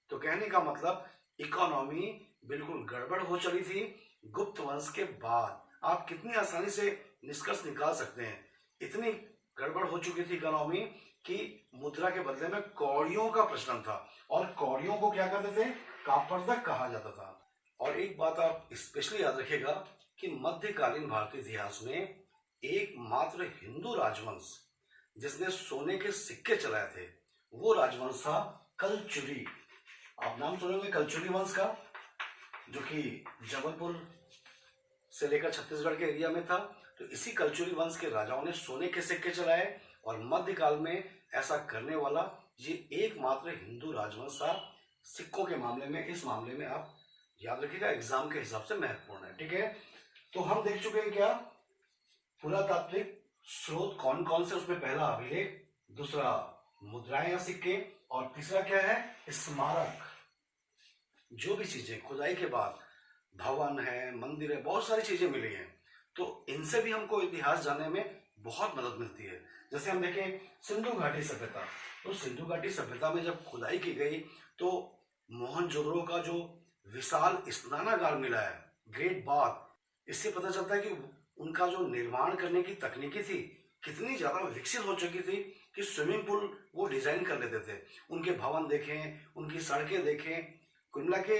तो कहने का मतलब इकोनॉमी बिल्कुल गड़बड़ हो चली थी गुप्त वंश के बाद। आप कितनी आसानी से निष्कर्ष निकाल सकते हैं, इतनी गड़बड़ हो चुकी थी इकोनॉमी कि मुद्रा के बदले में कौड़ियों का प्रचलन था। और कौड़ियों को क्या कहते थे? कापरदक कहा जाता था। और एक बात आप स्पेशली याद रखिएगा कि मध्यकालीन भारतीय इतिहास में एकमात्र हिंदू राजवंश जिसने सोने के सिक्के चलाए थे वो राजवंश था कलचुरी। आप नाम सुनेंगे कलचुरी वंश का, जो कि जबलपुर से लेकर छत्तीसगढ़ के एरिया में था। तो इसी कलचुरी वंश के राजाओं ने सोने के सिक्के चलाए, और मध्यकाल में ऐसा करने वाला ये एकमात्र हिंदू राजवंश था सिक्कों के मामले में। इस मामले में आप याद रखिएगा, एग्जाम के हिसाब से महत्वपूर्ण है। ठीक है, तो हम देख चुके हैं क्या पुरातात्विक स्रोत कौन कौन से, उसमें पहला अभिलेख, दूसरा मुद्राएं या सिक्के, और तीसरा क्या है? स्मारक। जो भी चीजें खुदाई के बाद, भवन है, मंदिर है, बहुत सारी चीजें मिली हैं, तो इनसे भी हमको इतिहास जानने में बहुत मदद मिलती है। जैसे हम देखें सिंधु घाटी सभ्यता, तो सिंधु घाटी सभ्यता में जब खुदाई की गई तो मोहनजोदड़ो का जो विशाल स्नानागार मिला है, ग्रेट बाथ, इससे पता चलता है कि उनका जो निर्माण करने की तकनीकी थी कितनी ज्यादा विकसित हो चुकी थी कि स्विमिंग पूल वो डिजाइन कर लेते थे। उनके भवन देखें, उनकी सड़कें देखें, कुल मिला के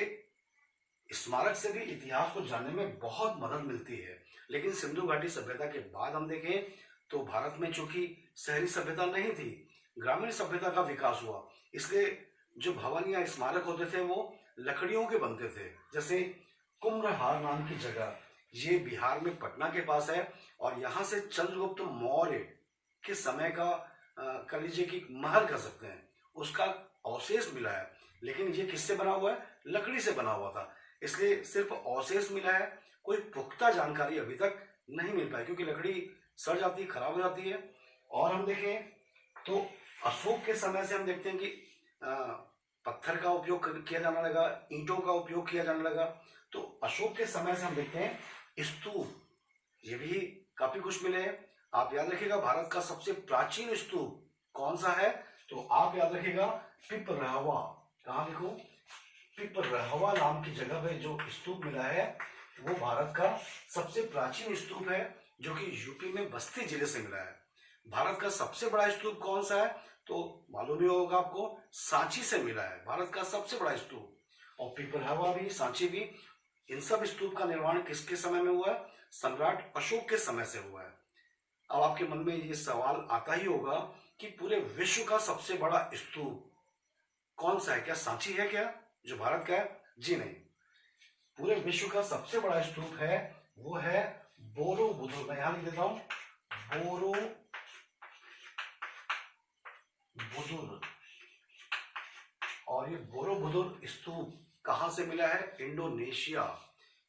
स्मारक से भी इतिहास को जानने में बहुत मदद मिलती है। लेकिन सिंधु घाटी सभ्यता के बाद हम देखें तो भारत में चूंकि शहरी सभ्यता नहीं थी, ग्रामीण सभ्यता का विकास हुआ, इसलिए जो भवन या स्मारक होते थे वो लकड़ियों के बनते थे। जैसे कुम्भहार नाम की जगह, ये बिहार में पटना के पास है, और यहाँ से चंद्रगुप्त मौर्य के समय का कह लीजिए कि महल कह सकते हैं, उसका अवशेष मिला है। लेकिन ये किससे बना हुआ है? लकड़ी से बना हुआ था, इसलिए सिर्फ अवशेष मिला है, कोई पुख्ता जानकारी अभी तक नहीं मिल पाई, क्योंकि लकड़ी सड़ जाती है, खराब हो जाती है। और हम देखें तो अशोक के समय से हम देखते हैं कि पत्थर का उपयोग किया जाने लगा, ईंटों का उपयोग किया जाने लगा। तो अशोक के समय से हम देखते हैं स्तूप, ये भी काफी कुछ मिले हैं। आप याद रखिएगा भारत का सबसे प्राचीन स्तूप कौन सा है? तो आप याद रखिएगा पिपरहवा। कहाँ देखो? पिपरहवा नाम की जगह पे जो स्तूप मिला है वो भारत का सबसे प्राचीन स्तूप है, जो कि यूपी में बस्ती जिले से मिला है। भारत का सबसे बड़ा स्तूप कौन सा है? तो मालूम ही होगा आपको, सांची से मिला है भारत का सबसे बड़ा स्तूप। और पिपरहवा भी, सांची भी, इन सब स्तूप का निर्माण किसके समय में हुआ है? सम्राट अशोक के समय से हुआ है। अब आपके मन में ये सवाल आता ही होगा कि पूरे विश्व का सबसे बड़ा स्तूप कौन सा है? क्या सांची है क्या जो भारत का है? जी नहीं, पूरे विश्व का सबसे बड़ा स्तूप है वो है बोरोबुदुर। मैं यहां लिख देता हूं, बोरोबुदुर। और ये बोरोबुदुर स्तूप कहां से मिला है? इंडोनेशिया।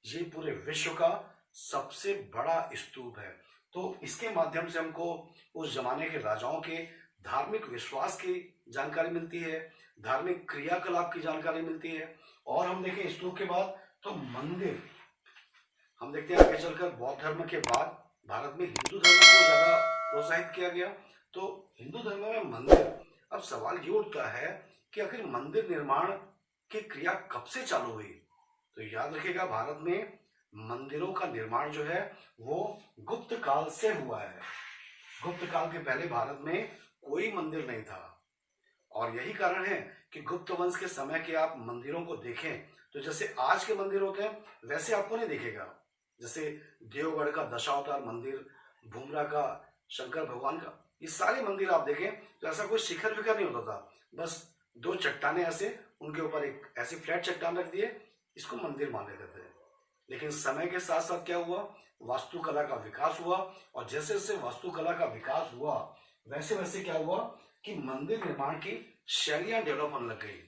ये पूरे विश्व का सबसे बड़ा स्तूप है। तो इसके माध्यम से हमको उस जमाने के राजाओं के धार्मिक विश्वास की जानकारी मिलती है, धार्मिक क्रियाकलाप की जानकारी मिलती है। और हम देखें स्तूप के बाद तो मंदिर, हम देखते हैं आगे चलकर बौद्ध धर्म के बाद भारत में हिंदू धर्म को ज्यादा प्रोत्साहित किया गया। तो हिंदू धर्म में मंदिर, अब सवाल ये उठता है कि आखिर मंदिर निर्माण की क्रिया कब से चालू हुई। तो याद रखिएगा, भारत में मंदिरों का निर्माण जो है वो गुप्त काल से हुआ है। गुप्त काल के पहले भारत में कोई मंदिर नहीं था। और यही कारण है कि गुप्त वंश के समय के आप मंदिरों को देखें तो जैसे आज के मंदिर होते हैं वैसे आपको नहीं दिखेगा। जैसे देवगढ़ का दशावतार मंदिर, भूमरा का शंकर भगवान का, ये सारे मंदिर आप देखें तो ऐसा कोई शिखर विखर नहीं होता था, बस दो चट्टाने ऐसे, उनके ऊपर एक ऐसी फ्लैट चट्टान रख दिए, इसको मंदिर मान लेते थे। लेकिन समय के साथ साथ क्या हुआ, वास्तुकला का विकास हुआ, और जैसे जैसे वास्तुकला का विकास हुआ वैसे वैसे क्या हुआ कि मंदिर निर्माण की शैलियां डेवलप होने लग गई।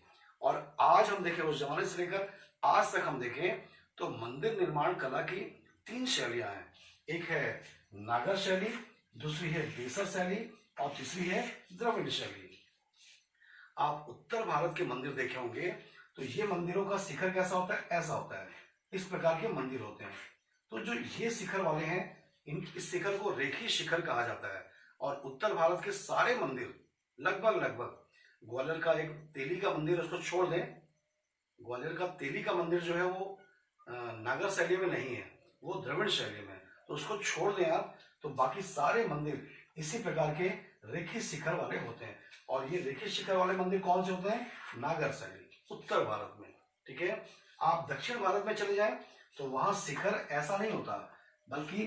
और आज हम देखें, उस जमाने से लेकर आज तक हम देखें तो मंदिर निर्माण कला की तीन शैलियां हैं। एक है नागर शैली, दूसरी है बेसर शैली, और तीसरी है द्रविड़ शैली। आप उत्तर भारत के मंदिर देखे होंगे तो ये मंदिरों का शिखर कैसा होता है, ऐसा होता है, इस प्रकार के मंदिर होते हैं। तो जो ये शिखर वाले हैं, इस शिखर को रेखी शिखर कहा जाता है। और उत्तर भारत के सारे मंदिर लगभग ग्वालियर का एक तेली का मंदिर, उसको छोड़ दें, ग्वालियर का तेली का मंदिर जो है वो नागर शैली में नहीं है, वो द्रविड़ शैली में, तो उसको छोड़ दें आप, तो बाकी सारे मंदिर इसी प्रकार के रेखी शिखर वाले होते हैं। और ये रेखी शिखर वाले मंदिर कौन से होते हैं, नागर शैली, उत्तर भारत में। ठीक है, आप दक्षिण भारत में चले जाएं तो वहां शिखर ऐसा नहीं होता, बल्कि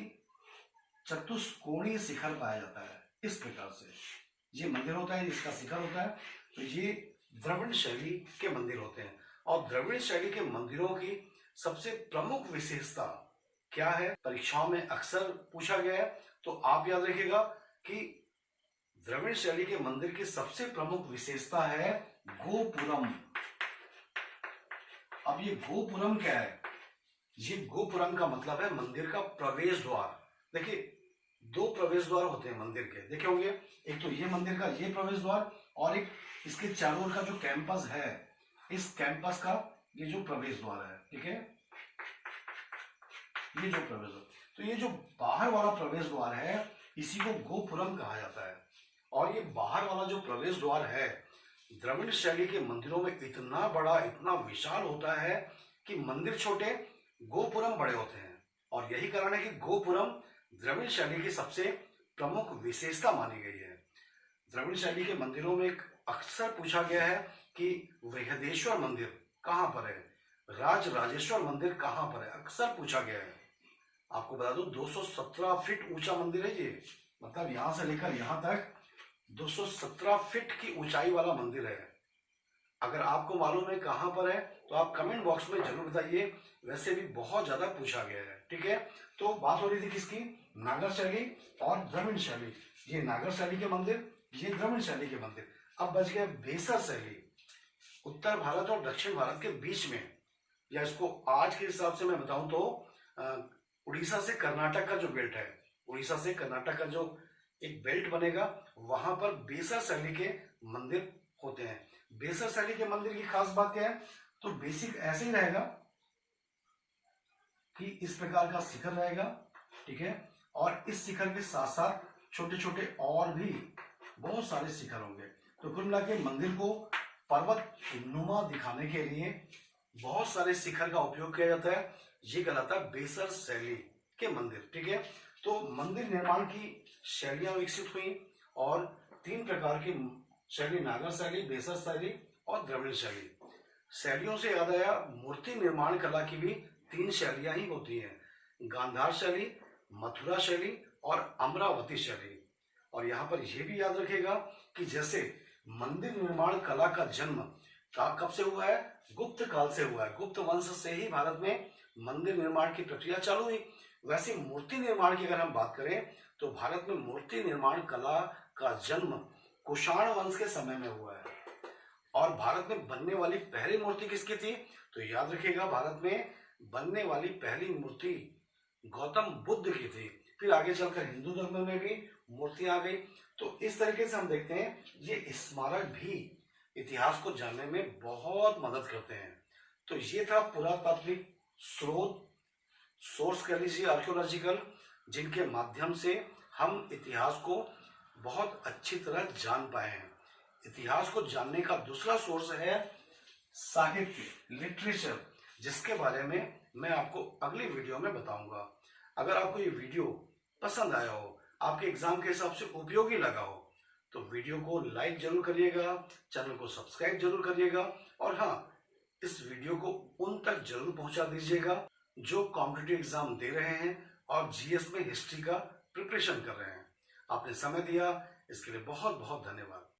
चतुष्कोणीय शिखर पाया जाता है। इस प्रकार से ये मंदिर होता है, इसका शिखर होता है, तो ये द्रविड़ शैली के मंदिर होते हैं। और द्रविड़ शैली के मंदिरों की सबसे प्रमुख विशेषता क्या है, परीक्षाओं में अक्सर पूछा गया है, तो आप याद रखिएगा कि द्रविड़ शैली के मंदिर की सबसे प्रमुख विशेषता है गोपुरम। अब ये गोपुरम क्या है, ये गोपुरम का मतलब है मंदिर का प्रवेश द्वार। देखिए, दो प्रवेश द्वार होते हैं मंदिर के, देखे होंगे, एक तो ये मंदिर का ये प्रवेश द्वार, और एक इसके चारों ओर का जो कैंपस है, इस कैंपस का ये जो प्रवेश द्वार है। ठीक है, ये जो प्रवेश द्वार, तो ये जो बाहर वाला प्रवेश द्वार है इसी को गोपुरम कहा जाता है। और ये बाहर वाला जो प्रवेश द्वार है द्रविड़ शैली के मंदिरों में इतना बड़ा, इतना विशाल होता है कि मंदिर छोटे, गोपुरम बड़े होते हैं। और यही कारण है कि गोपुरम द्रविड़ शैली की सबसे प्रमुख विशेषता मानी गई है। द्रविड़ शैली के मंदिरों में अक्सर पूछा गया है कि बृहदेश्वर मंदिर कहाँ पर है, राज राजेश्वर मंदिर कहाँ पर है, अक्सर पूछा गया है। आपको बता दूं 217 फीट ऊंचा मंदिर है ये, मतलब यहां से लेकर यहां तक 217 फीट की ऊंचाई वाला मंदिर है। अगर आपको मालूम है कहां पर है तो आप कमेंट बॉक्स में जरूर बताइए, वैसे भी बहुत ज्यादा पूछा गया है। ठीक है, तो बात हो रही थी किसकी, नागर शैली और द्रविड़ शैली। ये नागर शैली के मंदिर, ये द्रविड़ शैली के मंदिर। अब बच गए बेसर शैली, उत्तर भारत और दक्षिण भारत के बीच में, या इसको आज के हिसाब से मैं बताऊं तो उड़ीसा से कर्नाटक का जो बेल्ट है, उड़ीसा से कर्नाटक का जो एक बेल्ट बनेगा, वहां पर बेसर शैली के मंदिर होते हैं। बेसर शैली के मंदिर की खास बात क्या है, तो बेसिक ऐसे ही रहेगा कि इस प्रकार का शिखर रहेगा। ठीक है, और इस शिखर के साथ साथ छोटे छोटे और भी बहुत सारे शिखर होंगे। तो कुल मिला के मंदिर को पर्वत नुमा दिखाने के लिए बहुत सारे शिखर का उपयोग किया जाता है। ये कहलाता है बेसर शैली के मंदिर। ठीक है, तो मंदिर निर्माण की शैलियां विकसित हुई, और तीन प्रकार की शैली, नागर शैली, बेसर शैली और द्रविड़ शैली। शैलियों से याद आया, मूर्ति निर्माण कला की भी तीन शैलियां ही होती हैं, गांधार शैली, मथुरा शैली और अमरावती शैली। और यहाँ पर यह भी याद रखिएगा कि जैसे मंदिर निर्माण कला का जन्म कब से हुआ है, गुप्त काल से हुआ है, गुप्त वंश से ही भारत में मंदिर निर्माण की प्रक्रिया चालू हुई। वैसे मूर्ति निर्माण की अगर हम बात करें तो भारत में मूर्ति निर्माण कला का जन्म कुषाण वंश के समय में हुआ है। और भारत में बनने वाली पहली मूर्ति किसकी थी, तो याद रखिएगा, भारत में बनने वाली पहली मूर्ति गौतम बुद्ध की थी। फिर आगे चलकर हिंदू धर्म में भी मूर्तियां आ गई। तो इस तरीके से हम देखते हैं ये स्मारक भी इतिहास को जानने में बहुत मदद करते हैं। तो ये था पुरातात्विक स्रोत, सोर्स कह लीजिए आर्कियोलॉजिकल, जिनके माध्यम से हम इतिहास को बहुत अच्छी तरह जान पाए हैं। इतिहास को जानने का दूसरा सोर्स है साहित्य, लिटरेचर, जिसके बारे में मैं आपको अगली वीडियो में बताऊंगा। अगर आपको ये वीडियो पसंद आया हो, आपके एग्जाम के हिसाब से उपयोगी लगा हो, तो वीडियो को लाइक जरूर करिएगा, चैनल को सब्सक्राइब जरूर करिएगा, और हाँ, इस वीडियो को उन तक जरूर पहुंचा दीजिएगा जो कॉम्पिटिटिव एग्जाम दे रहे हैं और जीएस में हिस्ट्री का प्रिपरेशन कर रहे हैं। आपने समय दिया, इसके लिए बहुत बहुत धन्यवाद।